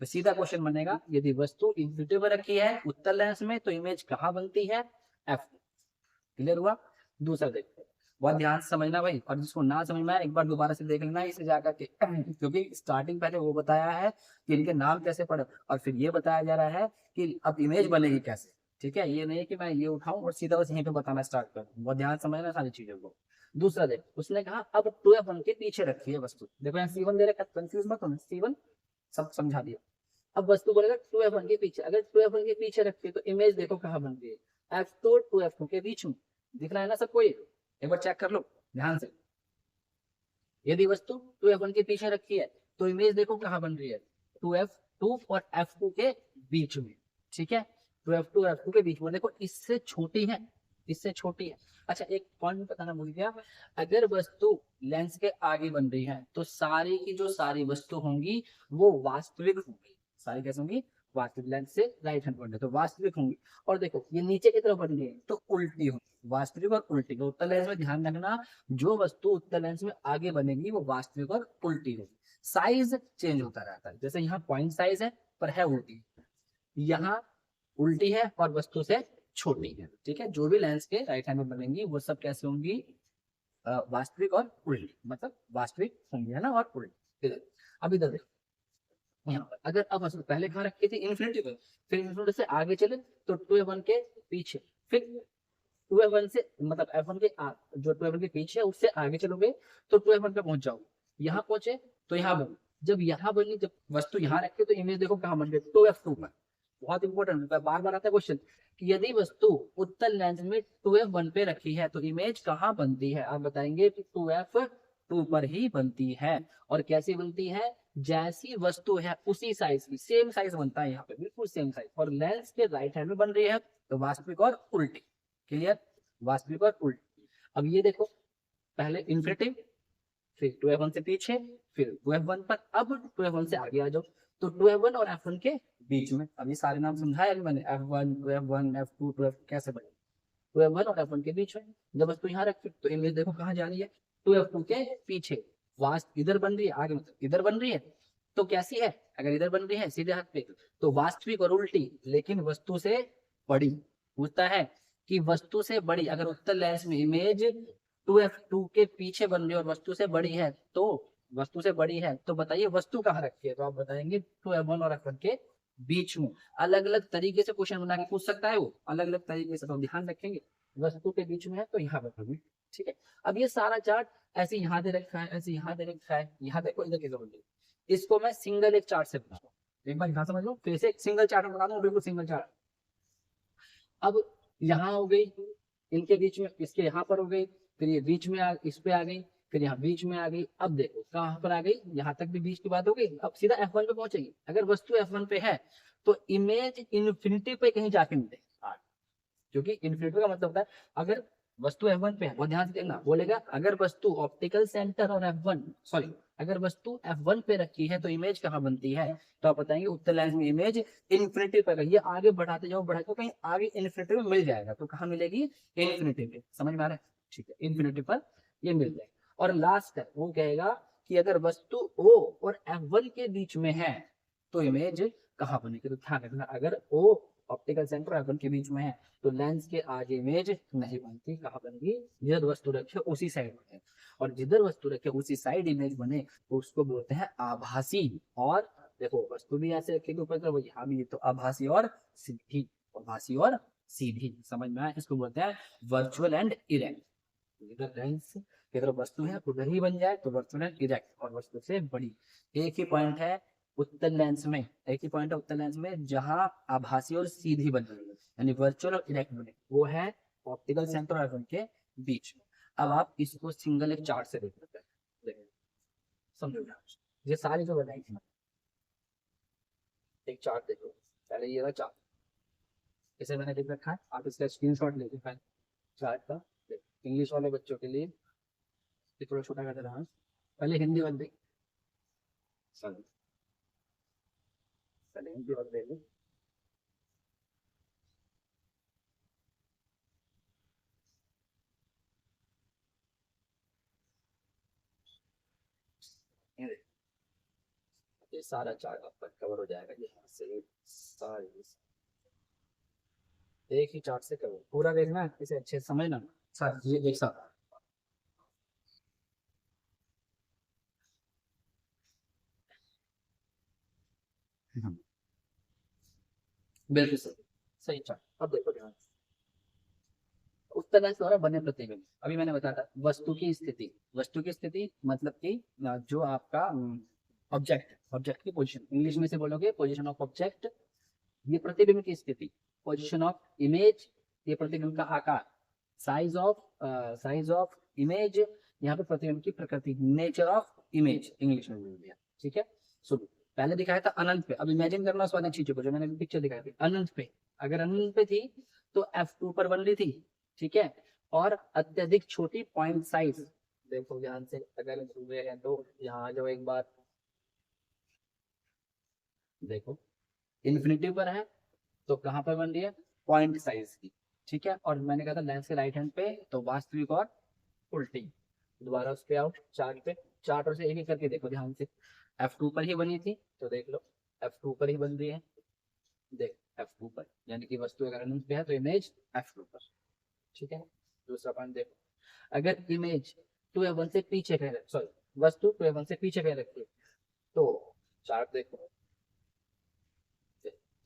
तो सीधा क्वेश्चन बनेगा यदि वस्तु इन्फिनिटी पे रखी है उत्तल लेंस में तो इमेज कहाँ बनती है, F2। क्लियर हुआ। दूसरा देखते हैं, बहुत ध्यान से समझना भाई, और जिसको ना समझ में आए एक बार दोबारा से देख लेना इसे जाकर के क्योंकि स्टार्टिंग पहले वो बताया है कि इनके नाम कैसे पढ़े और फिर ये बताया जा रहा है कि अब इमेज बनेगी कैसे। ठीक है, ये नहीं कि मैं ये उठाऊं और सीधा बस यहीं पे बताना स्टार्ट करूं, बहुत ध्यान समझना सारी चीजों को। दूसरा देख, उसने कहा अब 2F1 के पीछे रखी है वस्तु, देखो यहाँ C1 दे रखा है, कंफ्यूज मत होना, C1 सब समझा दिया। अब वस्तु बोलेगा 2F1 के पीछे, अगर 2F1 के पीछे रखी है तो इमेज देखो कहाँ बन रही है, F2 और 2F2 के बीच में। दिख रहा है ना सबको, ये एक बार चेक कर लो ध्यान से। यदि वस्तु 2F1 के पीछे रखी है तो इमेज देखो कहाँ बन रही है, 2F2 और F2 के बीच में। ठीक है, 2F2 और F2 के बीच में, देखो इससे छोटी है, इससे छोटी है। अच्छा एक पॉइंट बताना भूल गया, अगर वस्तु लेंस के आगे बन रही है तो सारी की जो सारी वस्तु होंगी वो वास्तविक होंगी, सारी कैसे होंगी, वास्तविक, लेंस से राइट हैंड पॉइंट है तो वास्तविक होंगी। और देखो ये नीचे की तरफ बन रही है तो उल्टी होंगी, वास्तविक और उल्टी। तो उत्तल लेंस में ध्यान रखना, जो वस्तु उत्तल लेंस में आगे बनेगी वो वास्तविक और उल्टी होगी। साइज चेंज होता रहता है, जैसे यहाँ पॉइंट साइज है पर है उल्टी, यहाँ उल्टी है और वस्तु से छोटी है। ठीक है, जो भी लेंस के राइट हैंड में बनेंगी वो सब कैसे होंगी, वास्तविक और उल्टी, मतलब वास्तविक होंगी है ना, और उल्टी। अब इधर देखो, यहाँ पर अगर अब वस्तु पहले कहाँ रखी थी, इन्फिनिटी पर, फिर इन्फिनिटी से आगे चले तो 2F1 के पीछे, फिर 2F1 से मतलब F1 के जो 2F1 के पीछे है उससे आगे चलोगे तो 2F1 पे पहुंच जाओगे, यहाँ पहुंचे तो यहाँ बनी, जब यहाँ बनी, जब वस्तु यहाँ रखे तो इमेज देखो कहाँ बन गई, 2F2 पर। बहुत इंपॉर्टेंट, बार बार आता है क्वेश्चन कि यदि वस्तु उत्तल लेंस में 2F1 पे रखी है तो इमेज कहाँ बनती है, आप बताएंगे कि 2F2 पर ही बनती है। और कैसी बनती है, जैसी वस्तु है उसी साइज की, सेम साइज बनता है यहाँ पे, बिल्कुल सेम साइज, और लेंस के राइट हैंड में बन रही है तो वास्तविक और उल्टी। क्लियर, वास्तविक और उल्टी। अब ये देखो, पहले इन्फिनिटी, फिर 2F1 से पीछे, फिर 2F1 पर, अब 2F1 से आगे आ जाओ तो 2F1 और F1 के बीच में। अब ये सारे नाम समझाया अभी मैंने, F1 2F1 F2 2F कैसे बने, 2F1 और F1 के बीच में। जब वस्तु यहाँ रखी तो इमेज देखो कहाँ जा रही है, 2F2 के पीछे, वास्तव इधर बन रही है, आगे मतलब इधर बन रही है तो कैसी है, अगर इधर बन रही है सीधे हाथ पे तो वास्तविक और उल्टी, लेकिन वस्तु से बड़ी। पूछता है कि वस्तु से बड़ी, अगर उत्तल लेंस में इमेज 2F2 के पीछे बन रही है और वस्तु से बड़ी है तो, वस्तु से बड़ी है तो बताइए वस्तु कहाँ रखी है, तो आप बताएंगे 2F1 और F1 के बीच में। अलग अलग तरीके से क्वेश्चन बना के पूछ सकता है वो, अलग अलग तरीके से, तो ध्यान रखेंगे वस्तु के बीच में है तो यहाँ पर। ठीक है, अब ये सारा चार्ट ऐसे यहाँ दे रखा है, ऐसे यहाँ दे रखा है, यहाँ देखो इधर की जरूरत, इसको मैं सिंगल एक चार्ट से बनाऊँ, एक बार यहाँ समझ लो, फिर से सिंगल चार्ट में बना दूँ, बिल्कुल सिंगल चार्ट। अब यहाँ हो गई, इनके बीच में, इसके यहाँ पर हो गई, फिर ये बीच में इस पे आ गई, फिर यहाँ बीच में आ गई। अब देखो कहाँ पर आ गई, यहाँ तक भी बीच की बात हो गई। अब सीधा F1 पे पहुंचेगी, अगर वस्तु F1 पे है तो इमेज इन्फिनिटी पे कहीं जाके मिले, क्योंकि इन्फिनिटी का मतलब होता है अगर वस्तु F1 पे है, बहुत ध्यान से देखना, बोलेगा अगर वस्तु ऑप्टिकल सेंटर और F1 सॉरी अगर वस्तु F1 पे रखी है तो इमेज कहाँ बनती है, तो आप बताएंगे उत्तल लेंस में इमेज इन्फिनिटी पे। ये आगे बढ़ाते जाओ बढ़ाते, कहीं आगे इन्फिनिटी में मिल जाएगा, तो कहाँ मिलेगी, इन्फिनिटी पे। समझ में आ रहा है, ठीक है, इन्फिनिटी पर ये मिल जाएगा। और लास्ट है वो कहेगा कि अगर वस्तु O और F1 के बीच में है तो इमेज कहाँ बनेगी, तो ध्यान रखना, अगर O ऑप्टिकल सेंटर और F1 के बीच में है, तो लेंस के आगे इमेज नहीं बनती, कहाँ बनेगी, जिधर वस्तु रखे उसी साइड बने, और जिधर वस्तु रखे उसी साइड इमेज बने तो उसको बोलते हैं आभासी। और देखो वस्तु भी ऐसे रखेगी ऊपर तरफ, यहाँ भी, तो आभासी और सीधी, आभासी और सीधी, समझ में आया, इसको बोलते हैं वर्चुअल एंड इरेक्ट। इधर लेंस की तरफ वस्तु है उधर ही बन जाए तो वर्चुअल एंड इरेक्ट, और वस्तु से बड़ी। एक ही पॉइंट है उत्तल लेंस में, एक ही पॉइंट है उत्तल लेंस में जहां आभासी और सीधी बन रही है, यानी वर्चुअल और इरेक्ट बने, वो है ऑप्टिकल सेंटर और के बीच में। अब आप इसको सिंगल एक चार्ट से देख सकते हैं, देखिए समझो, ये सारी जो बनाई थी, एक चार्ट देखो, पहले ये रहा चार्ट, इसे मैंने लिख रखा है, आप इसका स्क्रीनशॉट ले लीजिए चार्ट का। इंग्लिश वाले बच्चों के लिए ये थोड़ा छोटा कर रहा हूँ, पहले हिंदी वाले देख, पहले हिंदी वाले देख लो। ये सारा चार्ट आपका कवर हो जाएगा, ये यहाँ से सारी, एक ही चार्ट से कवर पूरा देखना है, इसे अच्छे से समझना सर, ये एक साथ। बिल्कुल सही, सही चार्ट। अब देखो ध्यान से, उत्तर लेंस द्वारा बने प्रतिबिंब, अभी मैंने बताया था वस्तु की स्थिति, वस्तु की स्थिति मतलब कि जो आपका ऑब्जेक्ट, ऑब्जेक्ट की पोजीशन, इंग्लिश में से बोलोगे पोजीशन ऑफ ऑब्जेक्ट, ये प्रतिबिंब की स्थिति, पोजीशन ऑफ इमेज, ये प्रतिबिंब का आकार, साइज ऑफ इमेज, यहाँ पे प्रतिबिंब की प्रकृति, नेचर ऑफ इमेज इंग्लिश में बोल दिया, ठीक है। सुनो, पहले दिखाया था अनंत पे, अब इमेजिन करना उस वाली चीजों को जो मैंने पिक्चर दिखाई थी अनंत पे, अगर अनंत पे थी तो F2 पर बन रही थी, ठीक है। और अत्यधिक छोटी पॉइंट साइज, देखो ध्यान से, अगर हुए हैं तो यहाँ जो एक बार देखो, इन्फिनिटी पर है तो कहाँ पर बन रही है, पॉइंट साइज की, ठीक है। और मैंने कहा था लेंस के राइट हैंड पे तो वास्तविक और उल्टी, दोबारा उस पे आओ चार्ट पे, चार्ट से एक एक करके देखो ध्यान से, F2 पर ही बनी थी तो देख लो F2 पर ही बन रही है, देख F2 पर, यानी कि वस्तु अगर अनंत पे है तो इमेज F2 पर, ठीक है। दूसरा पॉइंट देखो, अगर इमेज 2F1 से पीछे कह रखी, सॉरी वस्तु 2F1 से पीछे कह रखी है तो चार्ट देखो,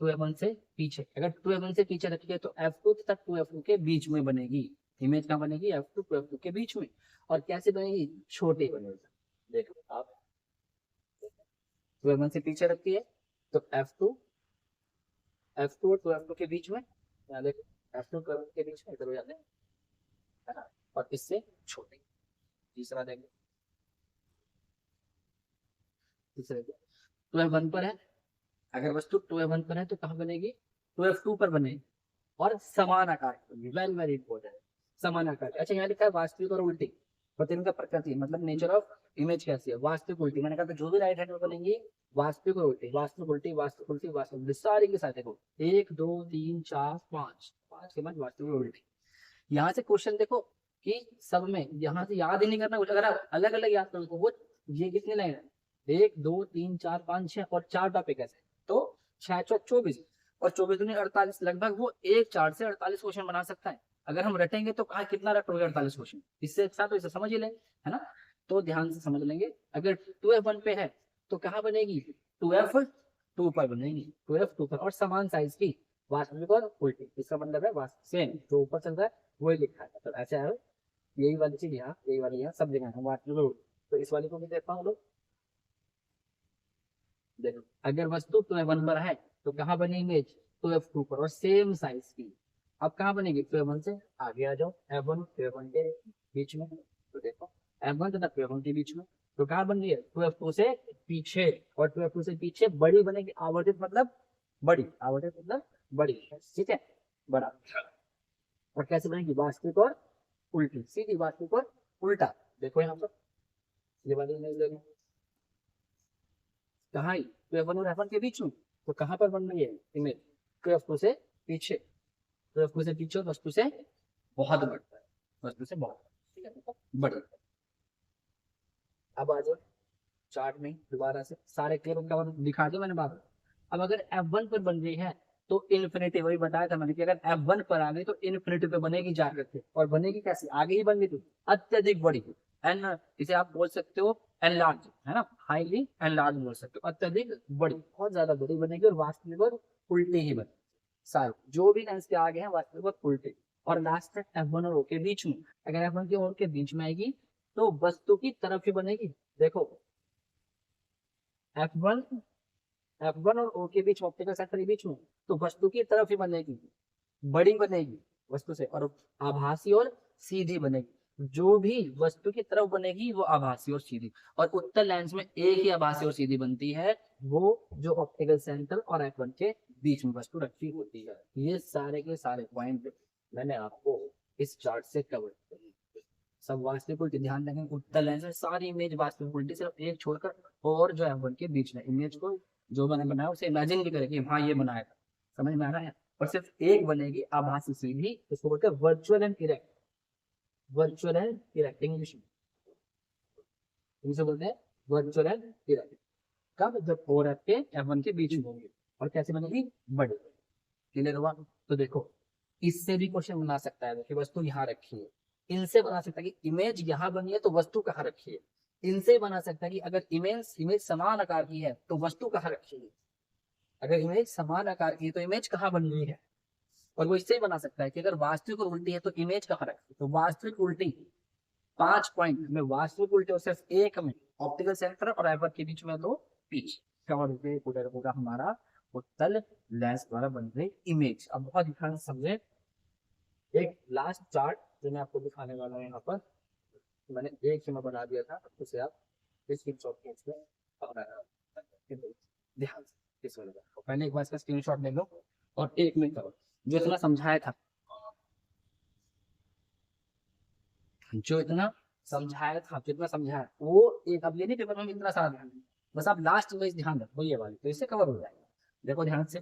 2F1 से पीछे, अगर 2F1 से पीछे रखी है तो F2 तथा 2F2 के बीच में बनेगी, इमेज कहाँ बनेगी, F2 2F2 के बीच में। और कैसे बनेगी, छोटी बनेगी, देखो आप 2F1 से पीछे रखती है तो F2 और 2F2 के बीच में, यहाँ देखो F2 2F2 के बीच में इधर हो जाते हैं, है ना, और इससे छोटी। तीसरा देखो, तीसरा 2F1 पर है, अगर वस्तु 2F1 पर है तो कहाँ बनेगी, 2F2 पर बनेगी, और समान आकार, वेरी वेरी इंपॉर्टेंट, समान आकार। अच्छा यहाँ लिखा है वास्तविक और उल्टी, प्रतिबिंब का प्रकृति मतलब नेचर ऑफ इमेज कैसी है, वास्तविक उल्टी, मैंने कहा था जो भी राइट हैंड में बनेंगी वास्तविक और उल्टी, वास्तविक उल्टी, वास्तविक उल्टी, वास्तविक, सारी के साथ देखो 1 2 3 4 5, 5 के बाद वास्तविक और उल्टी। यहाँ से क्वेश्चन देखो कि सब में यहाँ से याद ही नहीं करना कुछ, अगर आप अलग अलग याद करो वो, ये कितनी लाइन है, 1 2 3 4 5 6 और 4 टॉपिक ऐसे, तो 6 चौक 24 और 24 दूनी 48, लगभग वो एक चार्ट से 48 क्वेश्चन बना सकता है। अगर हम रटेंगे तो कहा कितना रटोगे 48 क्वेश्चन, इससे अच्छा तो इसे समझ ही लें, है ना। तो ध्यान से समझ लेंगे, अगर 2F1 पे है तो कहाँ बनेगी, 2F2 पर बनेगी, 2F2 पर, और समान साइज की, वास्तविक और उल्टी, इसका मतलब है सेम जो ऊपर चल रहा है वही लिखा है, तो ऐसा है, यही वाली चीज यहाँ, यही वाली यहाँ सब जगह है वास्तविक और उल्टी। तो इस वाली को भी देखता हूँ लोग, देखो अगर वस्तु 2F1 पर है तो कहाँ बनी इमेज, 2F2 पर, और सेम साइज की। अब कहाँ बनेगी, 2F1 से आगे आ जाओ, F1 2F1 के बीच में, तो देखो F1 तथा 2F1 के बीच में, तो कहाँ बन रही है, 2F2 से पीछे, और 2F2 से पीछे बड़ी बनेगी, आवर्तित मतलब बड़ी, आवर्तित मतलब बड़ी, ठीक है, बड़ा। और कैसे बनेगी, वास्तविक और उल्टी, सीधी वास्तविक और उल्टा। देखो यहाँ पर ये वाली इमेज ले लो, कहाँ, 2F1 और F1 के बीच में, तो कहाँ पर बन रही है इमेज, 2F2 से पीछे, 2F2 से पीछे, वस्तु से बहुत बढ़ता है, वस्तु से बहुत, ठीक है, बड़ी। अब आ जाओ चार्ट में दोबारा से, सारे क्लियर का दिखा दो मैंने बात। अब अगर F1 पर बन रही है तो इन्फिनिटी, वही बताया था मैंने कि अगर F1 पर आ गई तो इन्फिनिटी पे बनेगी जाकर, और बनेगी कैसे, आगे ही बन गई थी, अत्यधिक बड़ी। एन, इसे आप बोल सकते हो एनलार्ज, है ना, हाईली एनलार्ज बोल सकते हो, अत्यधिक बड़ी, बहुत ज्यादा बड़ी बनेगी, और वास्तविक और उल्टी ही बनेगी सारे, जो भी लेंस के आगे हैं वास्तविक और उल्टी। और लास्ट है F1 और O के बीच में, अगर F1 की और के बीच में आएगी तो वस्तु की तरफ ही बनेगी। देखो F1, F1 और O के बीच, ऑप्टिकल सेंटर के बीच में, तो वस्तु की तरफ ही बनेगी, बड़ी बनेगी वस्तु से, और आभासी और सीधी बनेगी। जो भी वस्तु की तरफ बनेगी वो आभासी और सीधी, और उत्तल लेंस में एक ही आभासी और सीधी बनती है, वो जो ऑप्टिकल सेंटर और F1 के बीच में वस्तु रखी होती है। ये सारे के सारे पॉइंट मैंने आपको इस चार्ट से कवर किए, सब वास्तविक उल्टी। ध्यान रखें, उत्तल लेंस में सारी इमेज वास्तविक उल्टी, सिर्फ एक छोड़कर, और जो F1 के बीच में इमेज को जो मैंने बनाया उसे इमेजिन भी करें कि हाँ ये बनाया था, समझ में आ रहा है। और सिर्फ एक बनेगी आभासी सीधी, उसको बोलते हैं virtual and erect, virtual and erect English में, इसे बोलते हैं वर्चुअल एंड इरेक्ट। कब, जब और एफ के F1 के बीच में होंगे। और कैसे बनेगी, बड़ी। क्लियर हुआ। तो देखो इससे भी क्वेश्चन बना सकता है कि वस्तु यहाँ रखी है, इनसे बना सकता है कि इमेज यहाँ बनी है तो वस्तु कहाँ रखी है, इनसे बना सकता है कि अगर इमेज इमेज समान आकार की है तो वस्तु कहाँ रखी है, अगर इमेज समान आकार की है तो इमेज कहाँ बन रही है। और वो इससे ही बना सकता है कि अगर वास्तविक और उल्टी है तो इमेज कहाँ रखी है, तो वास्तविक उल्टी 5 पॉइंट में, वास्तविक उल्टी और सिर्फ एक में, ऑप्टिकल सेंटर और F1 के बीच में तो पीछे कवर होगा हमारा उत्तल लेंस द्वारा बन रही इमेज। अब बहुत ध्यान से समझे, एक लास्ट चार्ट जो मैं आपको दिखाने वाला हूँ यहाँ पर, मैंने एक ही में बना दिया था, उसे आप स्क्रीनशॉट खींच के ध्यान से इस वाले का पहले एक बार इसका स्क्रीनशॉट ले लो, और एक में करो जो इतना समझाया था, जो इतना समझाया था, जितना समझाया वो एक, अब ये नहीं पेपर में इतना सारा ध्यान, बस आप लास्ट में ध्यान रखो ये वाली, तो इससे कवर हो जाएगा। देखो ध्यान से,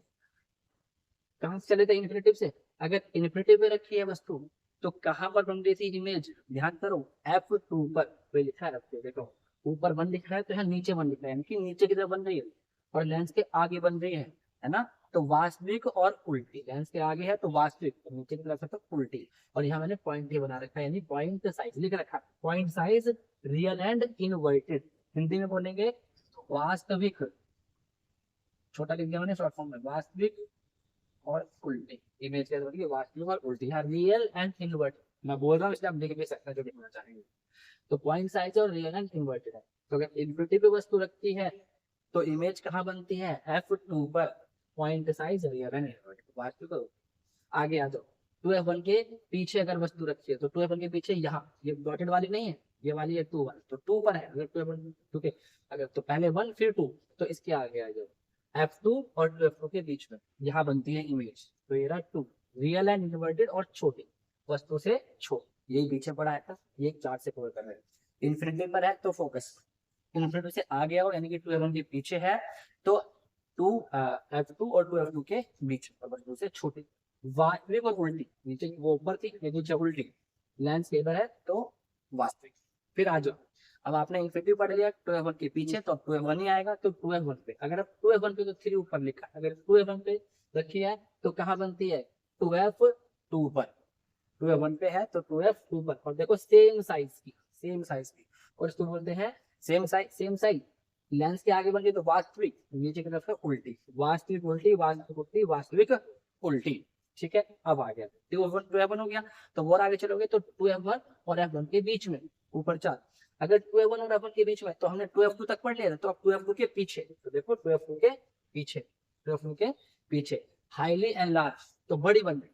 कहाँ से चले थे, इन्फिनिटिव से। अगर इन्फिनिटिव पे रखी है वस्तु तो कहाँ पर बन रही थी इमेज, ध्यान करो F2 पर, तो लिखा है आपको, देखो ऊपर 1 लिख रहा है तो यहाँ नीचे 1 लिख रहा है, यानी कि नीचे की तरफ बन रही है, और लेंस के आगे बन रही है ना। तो वास्तविक और उल्टी, लेंस के आगे है तो वास्तविक, तो नीचे की तरफ है तो उल्टी। और यहाँ मैंने पॉइंट ही बना रखा है, यानी पॉइंट साइज लिख रखा है, point size real and inverted, Hindi में बोलेंगे वास्तविक, छोटा लिख दिया मैंने शॉर्ट फॉर्म में, वास्तविक और उल्टी, इमेज के थोड़ी वास्तविक और उल्टी, यहाँ रियल एंड इनवर्ट मैं बोल रहा हूँ, इसलिए आप देख भी सकते हैं जो देखना चाहेंगे। तो पॉइंट साइज और रियल एंड इनवर्टेड है, तो अगर इन्फिनिटी पे वस्तु रखती है तो इमेज कहाँ बनती है, F2 पर, point size real and inverted, वास्तविक। आगे आ जाओ, 2F1 के पीछे अगर वस्तु रखी है तो 2F1 के पीछे यहाँ, ये डॉटेड वाली नहीं है, ये वाली है 2 1, तो 2 पर है अगर 2F1, ठीक है, अगर तो पहले 1 फिर 2, तो इसके आगे आ जाओ F2 और 2F2 के बीच में यहाँ बनती है इमेज, तो ये रहा 2, रियल एंड इनवर्टेड और छोटी, वस्तु से छोटी, यही पीछे पड़ा है था, ये एक चार्ट से कवर कर रहे हैं। इन्फिनिटी पर है तो फोकस, इन्फिनिटी से आगे आओ, यानी कि 2F1 के पीछे है तो 2 F2 और 2F2 के बीच में, वस्तु से छोटी, वास्तविक और उल्टी, नीचे वो ऊपर थी ये नीचे उल्टी, लेंस इधर है तो वास्तविक। फिर आ जाओ, अब आपने इन्फिनिटी पढ़ लिया 2F1 के पीछे तो 2F1 ही आएगा, तो 2F1 पे, अगर आप 2F1 पे तो 3 ऊपर लिखा, अगर 2F1 पे रखी है तो कहाँ बनती है, 2F2 पर, 2F1 पे है तो 2F2 पर, और देखो सेम साइज की, सेम साइज की, और इसको बोलते हैं same size, same size, lens के आगे बन गई तो वास्तविक, नीचे की तरफ से उल्टी, वास्तविक उल्टी, वास्तविक उल्टी, वास्तविक उल्टी, ठीक है। अब आ गया 2F1 हो गया, तो और आगे चलोगे तो 2F1 और F1 के बीच में ऊपर 4, अगर 2F1 और F1 के बीच में तो हमने 2F2 तक पढ़ लिया था, तो अब 2F2 के पीछे, तो देखो 2F2 के पीछे, 2F2 के पीछे हाईली एनलार्ज, तो बड़ी बन गई,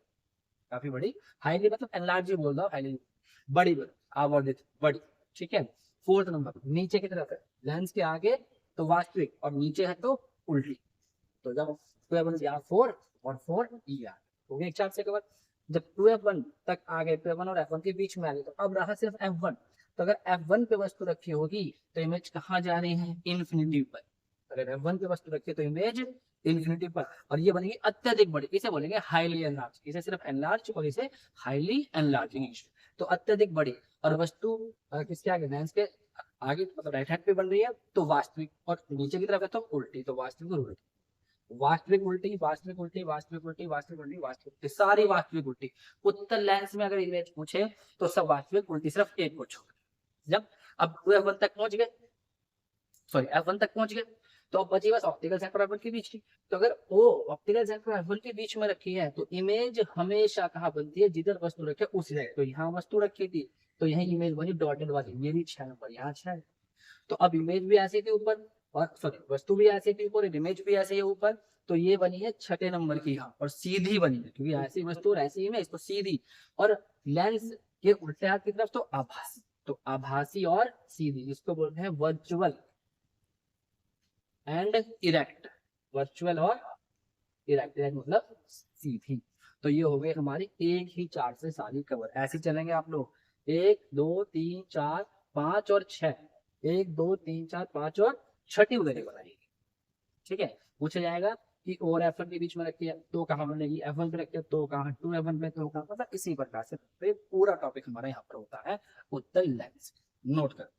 काफी बड़ी, हाईली मतलब एनलार्ज ही बोल रहा हूँ, हाईली बड़ी, आवर्धित बड़ी, ठीक है। 4th नंबर नीचे की तरफ है, लेंस के आगे तो वास्तविक और नीचे है तो उल्टी, तो जब 2F1 यहाँ 4 और 4 यहाँ हो गया एक चार्ट से कवर। जब 2F1 तक आ गए, 2F1 और F1 के बीच में आ गए, तो अब रहा सिर्फ F1, तो अगर F1 पे वस्तु रखी होगी तो इमेज कहाँ जा रही है, इन्फिनिटी पर, अगर F1 पे वस्तु रखी है तो इमेज इन्फिनिटी पर, और ये बनेगी अत्यधिक बड़ी, इसे बोलेंगे हाईली एनलार्ज, इसे सिर्फ एनलार्ज और इसे हाईली एनलार्ज इंग्लिश, तो अत्यधिक बड़ी, और वस्तु किसके आगे, लेंस के आगे, मतलब राइट हैंड पे बन रही है तो वास्तविक, और नीचे की तरफ है तो उल्टी, तो वास्तविक और उल्टी। वास्तविक उल्टी, वास्तविक उल्टी, वास्तविक उल्टी, वास्तविक उल्टी, वास्तविक उल्टी, सारी वास्तविक उल्टी। उत्तर लेंस में अगर इमेज पूछे तो सब वास्तविक उल्टी, सिर्फ एक को छोड़। जब अब F1 तक पहुंच गए, सॉरी F1 तक पहुंच गए, तो अब बची बस ऑप्टिकल सेंटर F1 के बीच की। तो अगर वो ऑप्टिकल सेंटर F1 के बीच में रखी है तो इमेज हमेशा कहाँ बनती है, जिधर वस्तु रखे उस जगह। तो यहाँ वस्तु रखी थी तो यही इमेज बनी डॉटेड वाली, ये भी 6 नंबर, यहाँ 6। तो अब इमेज भी ऐसी थी ऊपर, और सॉरी वस्तु भी ऐसी थी ऊपर, इमेज भी ऐसी है ऊपर, तो ये बनी है 6 नंबर की यहाँ, और सीधी बनी है क्योंकि ऐसी वस्तु और ऐसी इमेज तो सीधी। और लेंस के उल्टे हाथ की तरफ तो आभासी, तो आभासी और सीधी, इसको बोलते हैं वर्चुअल एंड इरेक्ट। वर्चुअल और इरेक्ट, मतलब सीधी। तो ये हो गए हमारी एक ही चार्ट से सारी कवर। ऐसे चलेंगे आप लोग, 1 2 3 4 5 और 6, 1 2 3 4 5 और छठी उधर बनाएंगे। ठीक है, पूछा जाएगा कि और F1 के बीच में रखी है तो कहाँ बनेगी, F1 पे रखी है तो कहाँ, 2F1 पे तो कहाँ, मतलब इसी प्रकार से तो पूरा टॉपिक हमारा यहाँ पर होता है उत्तल लेंस। नोट कर,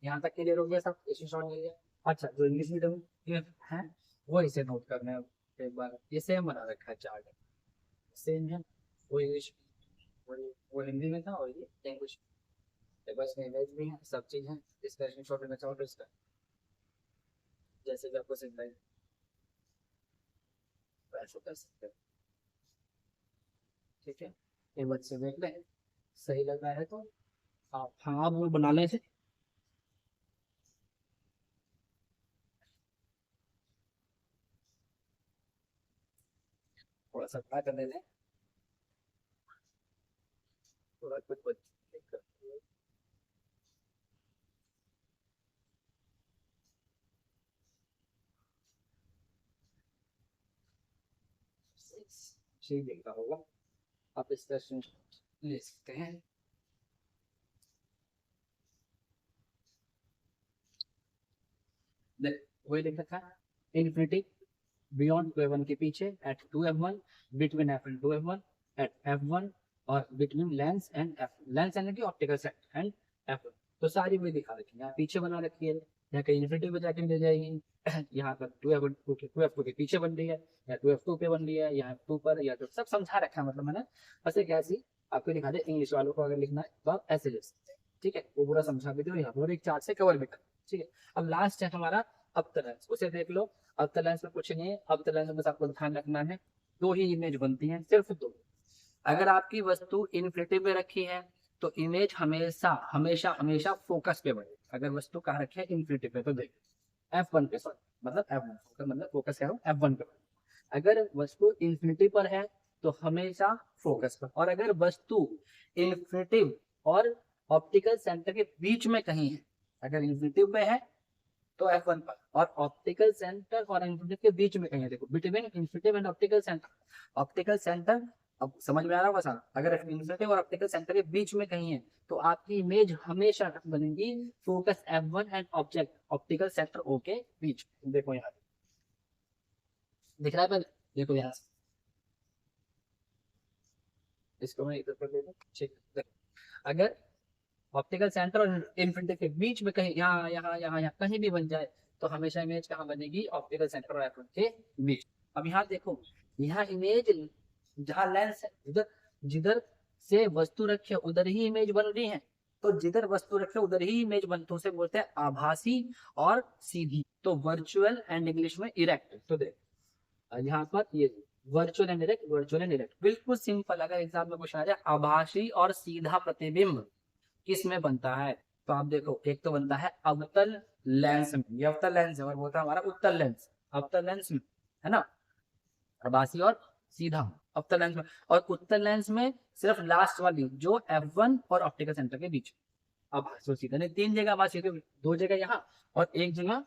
यहाँ तक क्लियर हो गया सब, इसी शॉर्ट हो गया। अच्छा, जो इंग्लिश मीडियम है वो इसे नोट करना है एक बार, ये सेम बना रखा है चार्ट, सेम है। वो इंग्लिश, वो हिंदी में था और ये इंग्लिश। बस में इमेज भी है, सब चीज है। डिस्कशन शॉर्ट में चाहो तो इसका जैसे भी आपको सिखाई वैसे कर सकते हैं। ठीक है, ये बच्चे देख लें, सही लग रहा है तो आप हाँ आप वो बना लें इसे। थोड़ा सा ट्राई कर लेते हैं, थोड़ा कुछ बच्चे ठीक देखता होगा। आप इस क्वेश्चन ले सकते हैं। वही लिख रखा है, इन्फिनिटी बियॉन्ड 2F1 के पीछे, eight 2F1, between F1 2F1, eight F1, और between lens and F, lens and की ऑप्टिकल सेट एंड F1। तो सारी वही दिखा रखी है, यहाँ पीछे बना रखी है, यहाँ कहीं इन्फिनिटी पे जाके मिल जाएगी। यहाँ पर 2F2 के पीछे बन रही है, या 2F2 पे बन रही है, यहाँ F2 पर, या तो सब समझा रखा है। मतलब मैंने बस एक ऐसी आपको दिखा दे, इंग्लिश वालों को अगर लिखना है तो आप ऐसे लिख सकते हैं। ठीक है, वो पूरा समझा भी दो, यहाँ पर एक चार्ट से कवर भी कर। ठीक है, अब लास्ट है हमारा अवतरण, उसे देख लो। अवतल लेंस में कुछ नहीं है, अवतल लेंस में बस आपको ध्यान रखना है दो ही इमेज बनती हैं, सिर्फ दो। अगर आपकी वस्तु इन्फिनिटी पे रखी है तो इमेज हमेशा हमेशा हमेशा फोकस पे बनेगी। अगर वस्तु कहाँ रखी है, इन्फिनिटी पे, तो देख F1 पे, सॉरी मतलब F1 मतलब फोकस कह रहा हूँ, F1 पे। अगर वस्तु इन्फिनिटी पर है तो हमेशा फोकस पर, और अगर वस्तु इन्फिनिटी और ऑप्टिकल सेंटर के बीच में कहीं है, अगर इन्फिनिटी पे है तो F1 पर, और ऑप्टिकल सेंटर और इन्फिनिटी के बीच में कहीं है, देखो between infinity and optical centre, optical centre, अब समझ में आ रहा होगा सारा। अगर इन्फिनिटी और ऑप्टिकल सेंटर के बीच में कहीं है तो आपकी इमेज हमेशा बनेगी focus F1 and object optical centre O के बीच। देखो यहाँ दिख रहा है पहले, देखो यहाँ से, इसको मैं इधर कर देता हूँ। ठीक है, अगर ऑप्टिकल सेंटर और इन्फिनिटी के बीच में कहीं, यहाँ यहाँ यहाँ यहाँ कहीं भी बन जाए तो हमेशा इमेज कहाँ बनेगी, ऑप्टिकल सेंटर और एफ1 के बीच। अब यहाँ देखो, यहाँ इमेज जहाँ लेंस है, उधर जिधर से वस्तु रखे उधर ही इमेज बन रही है। तो जिधर वस्तु रखे उधर ही इमेज बनती है, उसे बोलते हैं आभासी और सीधी। तो वर्चुअल एंड इंग्लिश में इरेक्ट। तो देख यहाँ पर ये virtual and erect, virtual and erect बिल्कुल सिंपल। अगर एग्जाम में क्वेश्चन आ जाए आभासी और सीधा प्रतिबिंब किस में बनता है, तो आप देखो, एक तो बनता है अवतल लेंस में, ये अवतल लेंस है, और वो था हमारा उत्तल लेंस। अवतल लेंस में है ना, आभासी और सीधा अवतल लेंस में। और उत्तल लेंस में सिर्फ लास्ट वाली जो F1 और ऑप्टिकल सेंटर के बीच, आभासी और सीधा, नहीं 3 जगह आभासी, 2 जगह यहाँ और एक जगह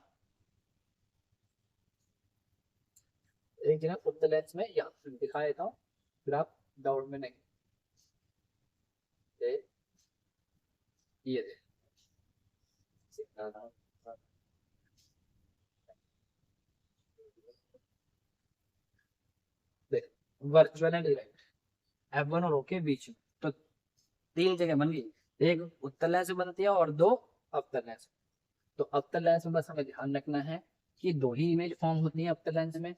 उत्तल लेंस में, यहाँ दिखा देता हूँ फिर आप डाउट में नहीं। ये देख, वर्चुअल एंड इरेक्ट F1 और O के बीच में। तो 3 जगह बन गई, एक उत्तल लेंस में बनती है और 2 अवतल लेंस। तो अवतल लेंस में बस हमें ध्यान रखना है कि दो ही इमेज फॉर्म होती है अवतल लेंस में।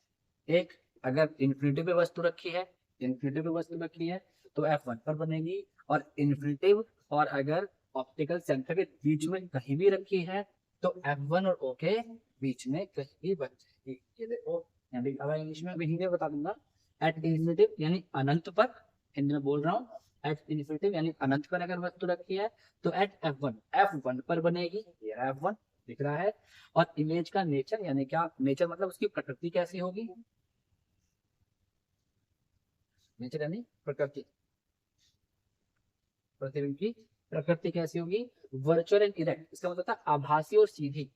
एक, अगर इन्फिनिटी पे वस्तु रखी है, इन्फिनिटी पे वस्तु रखी है तो F1 पर बनेगी, और इन्फिनिटिव और अगर ऑप्टिकल सेंटर के बीच में कहीं भी रखी है तो F1 और O के बीच में कहीं भी बन जाएगी। ये देखो यहाँ लिखा हुआ है इंग्लिश में, अभी हिंदी में बता दूंगा। एट इन्फिनिटिव यानी अनंत पर, हिंदी में बोल रहा हूँ, एट इन्फिनिटिव यानी अनंत पर अगर वस्तु रखी है तो एट F1 पर बनेगी, ये F1 दिख रहा है। और इमेज का नेचर यानी क्या, नेचर मतलब उसकी प्रकृति कैसी होगी, नेचर यानी प्रकृति, प्रतिबिंब की प्रकृति कैसी होगी, वर्चुअल एंड इरेक्ट। इसका मतलब था आभासी और सीधी,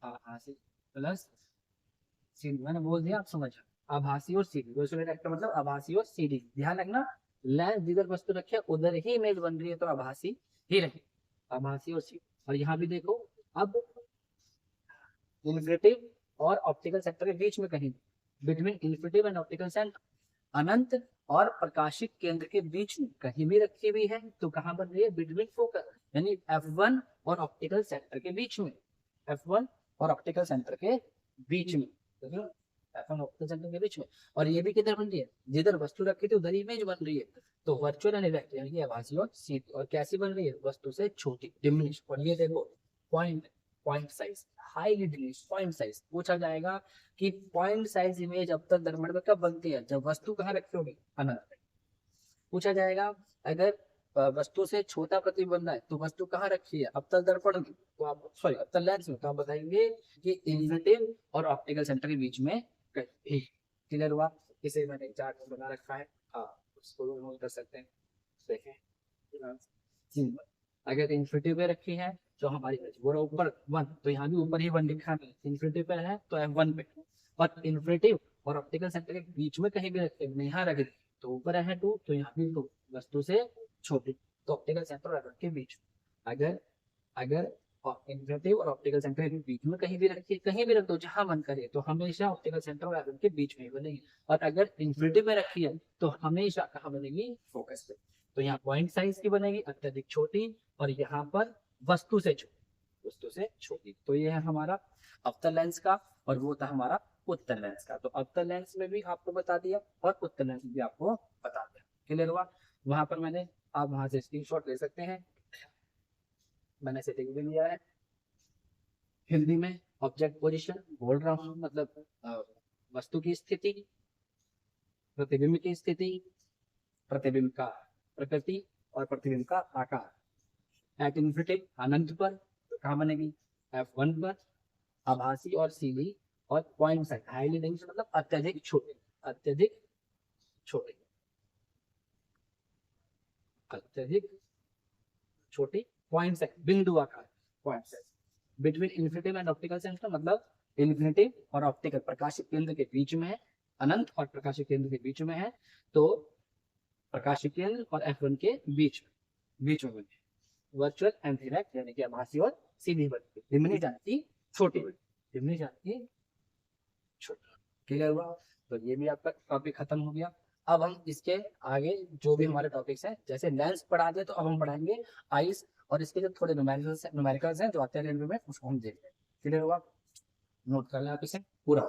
आभासी प्लस सीधी, मैंने बोल दिया आप समझ, आभासी और सीधी, वर्चुअल इरेक्ट का मतलब आभासी और सीधी। ध्यान रखना, लेंस जिधर वस्तु रखे उधर ही इमेज बन रही है तो आभासी ही रहे, आभासी और सीधी। और यहाँ भी देखो, अब इन्फिनिटिव और ऑप्टिकल सेंटर के बीच में कहीं, between infinitive and optical centre, अनंत और प्रकाशिक केंद्र के बीच में कहीं भी रखी हुई है तो कहाँ बन रही है, बिटवीन फोकस, यानी F1 और ऑप्टिकल सेंटर के बीच में, F1 और ऑप्टिकल सेंटर के बीच में, F1 ऑप्टिकल सेंटर के बीच में। और ये भी किधर बन रही है, जिधर वस्तु रखी थी उधर इमेज बन रही है। तो वर्चुअल एंड इरेक्ट यानी कि आभासी और सीधी। और कैसी बन रही है, वस्तु से छोटी, डिमिनिश। और ये देखो point, point size, highly diminish point size. पूछा जाएगा कि पॉइंट साइज इमेज अवतल दर्पण में कब बनती है, जब वस्तु कहाँ रखी होगी, अनंत। पूछा जाएगा अगर वस्तु से छोटा प्रतिबिंब बन रहा है तो वस्तु कहाँ रखी है, अवतल दर्पण में, तो आप सॉरी अवतल लेंस में, तो आप बताएंगे कि इन्फिनिटिव और ऑप्टिकल सेंटर के बीच में कहीं। क्लियर हुआ। इसे मैंने चार्ट में बना रखा है, हाँ उसको भी नोट कर सकते हैं। देखें, अगर इन्फिनिटिव पे रखी है तो हमारी वो ऊपर 1, तो यहाँ भी ऊपर ही 1 लिखा है, इन्फिनिटिव पे है तो F1 पे। और इन्फिनिटिव और ऑप्टिकल सेंटर के बीच में कहीं भी रखते हैं, यहाँ रख दी तो ऊपर है 2 तो यहाँ भी 2, वस्तु से छोटी, तो ऑप्टिकल सेंटर और F1 के बीच। अगर अगर इन्फिनिटिव और ऑप्टिकल सेंटर के बीच में कहीं भी रखिए, कहीं भी रख दो जहां मन करे, तो हमेशा ऑप्टिकल सेंटर और F1 के बीच में ही बनेगी। और अगर इन्फिनिटिव में रखी है तो हमेशा कहाँ बनेगी, फोकस पे। तो यहाँ पॉइंट साइज की बनेगी अत्यधिक छोटी, और यहाँ पर वस्तु से छोटी, वस्तु से छोटी। तो ये है हमारा अवतल लेंस का, और वो था हमारा उत्तल लेंस का। तो अवतल लेंस में भी आपको बता दिया और उत्तल लेंस में भी आपको बता दिया। क्लियर हुआ। वहां पर मैंने, आप वहां से स्क्रीनशॉट ले सकते हैं, मैंने सेटिंग भी लिया है। हिंदी में ऑब्जेक्ट पोजीशन बोल रहा हूँ, मतलब वस्तु की स्थिति, प्रतिबिंब की स्थिति, प्रतिबिंब का प्रकृति और प्रतिबिंब का आकार। एट इन्फिनिटिव अनंत पर तो कहाँ बनेगी, F1 पर, आभासी और सीधी, और पॉइंट साइज हाईली डिमिनिश मतलब अत्यधिक छोटे, अत्यधिक छोटे, अत्यधिक छोटी, पॉइंट साइज बिंदु आकार, point size. Between infinitive and optical centre मतलब इन्फिनिटिव और ऑप्टिकल प्रकाशिक केंद्र के बीच में है, अनंत और प्रकाशिक केंद्र के बीच में है, तो प्रकाशिक केंद्र और F1 के बीच में बने। वर्चुअल एंड डायरेक्ट यानी कि आभासी और सीधी बनती, डिमिनिश यानी छोटी, डिमिनिश यानी छोटी। क्लियर हुआ। तो ये भी आपका टॉपिक खत्म हो गया। अब हम इसके आगे जो भी हमारे टॉपिक्स हैं, जैसे लेंस पढ़ा दे तो अब हम पढ़ाएंगे आइस, और इसके जो थोड़े न्यूमेरिकल्स हैं जो आते हैं रेलवे में, उसको हम देखेंगे। क्लियर हुआ, नोट कर लें आप इसे पूरा।